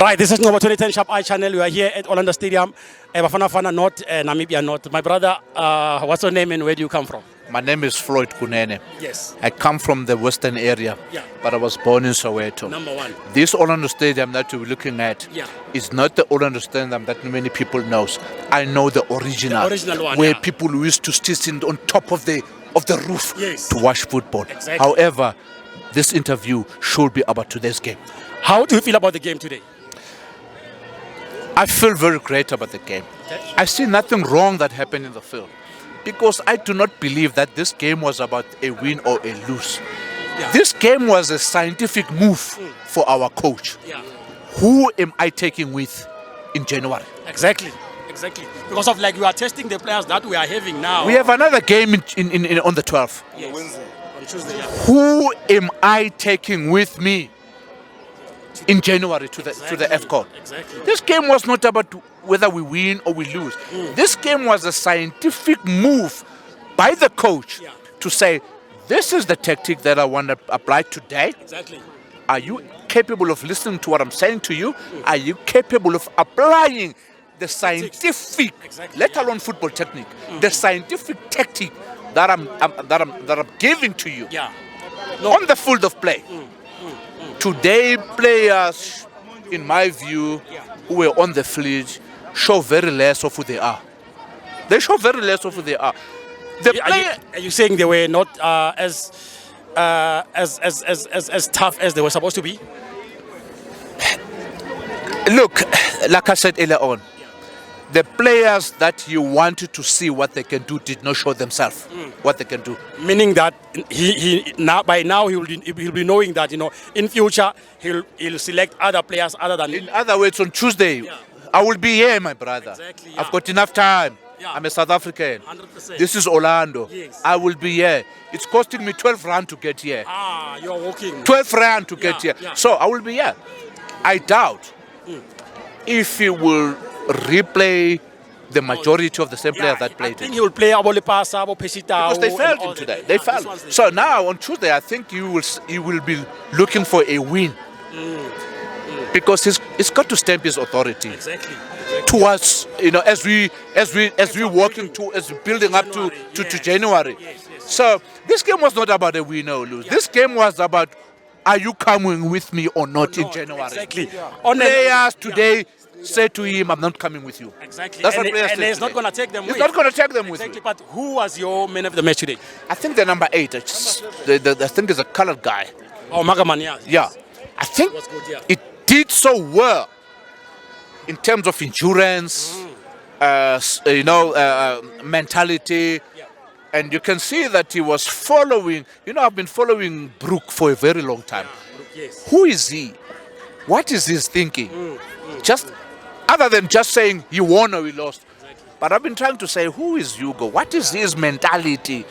Right, this is number 2010 Sharp Eye Channel. We are here at Orlando Stadium, Bafana Bafana North, Namibia North. My brother, what's your name and where do you come from? My name is Floyd Kunene. Yes. I come from the western area, Yeah. but I was born in Soweto. Number one. This Orlando Stadium that you're looking at Yeah. is not the Orlando Stadium that many people knows. I know the original, one, where yeah. people used to sit on top of the roof Yes. to watch football. Exactly. However, this interview should be about today's game. How do you feel about the game today? I feel very great about the game. Okay. I see nothing wrong that happened in the field because I do not believe that this game was about a win or a lose. Yeah. This game was a scientific move for our coach. Yeah. Who am I taking with in January? Exactly. Because of we are testing the players that we are having now. We have another game on the 12th. Yes. On Tuesday. Yeah. Who am I taking with me in January to the AFCON? Exactly. This game was not about whether we win or we lose. This game was a scientific move by the coach to say, this is the tactic that I want to apply today. Exactly. Are you capable of listening to what I'm saying to you? Are you capable of applying the scientific, let alone football technique, the scientific tactic that I'm giving to you on the field of play? Today, players, in my view, who were on the field, show very less of who they are. They show very less of who they are. Are you saying they were not as tough as they were supposed to be? Look, like I said earlier on, the players that you wanted to see what they can do did not show themselves what they can do. Meaning that by now he'll be knowing that in future he'll select other players other than. In other words, on Tuesday, I will be here, my brother. Exactly, I've got enough time. I'm a South African. 100%. This is Orlando. Yes. I will be here. It's costing me 12 rand to get here. You're walking. 12 rand to get here. Yeah. So I will be here. I doubt if he will replay the majority of the same players that played I think it. he will play Abole Pasa, Pesita. Because they failed him today. They failed. So now on Tuesday, I think you will be looking for a win. Because he's got to stamp his authority. Exactly. Towards as we walking to building up to January. Yes. So this game was not about a win or lose. This game was about, are you coming with me or not in January? Exactly. Players today say to him, I'm not coming with you. Exactly. That's what players and say he's not today. going to take them with. He's not going to take them with Exactly. you. But who was your man of the match today? I think the number 8, I think is a colored guy. Oh, Magaman, yeah. Yeah. I think was good, yeah. it did so well in terms of endurance, mentality. And you can see that he was following. I've been following Brooke for a very long time. Yes. Who is he? What is his thinking? Just other than just saying he won or he lost. But I've been trying to say, who is Hugo? What is his mentality?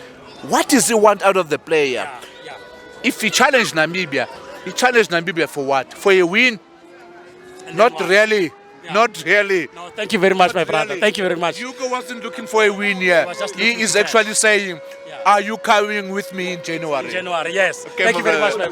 What does he want out of the player? If he challenged Namibia, he challenged Namibia for what? For a win? Not really. Not really. No, thank you very much, my brother. Really. Thank you very much. Hugo wasn't looking for a win here. He is actually saying, are you coming with me in January? January, yes. Okay, Thank you very much, my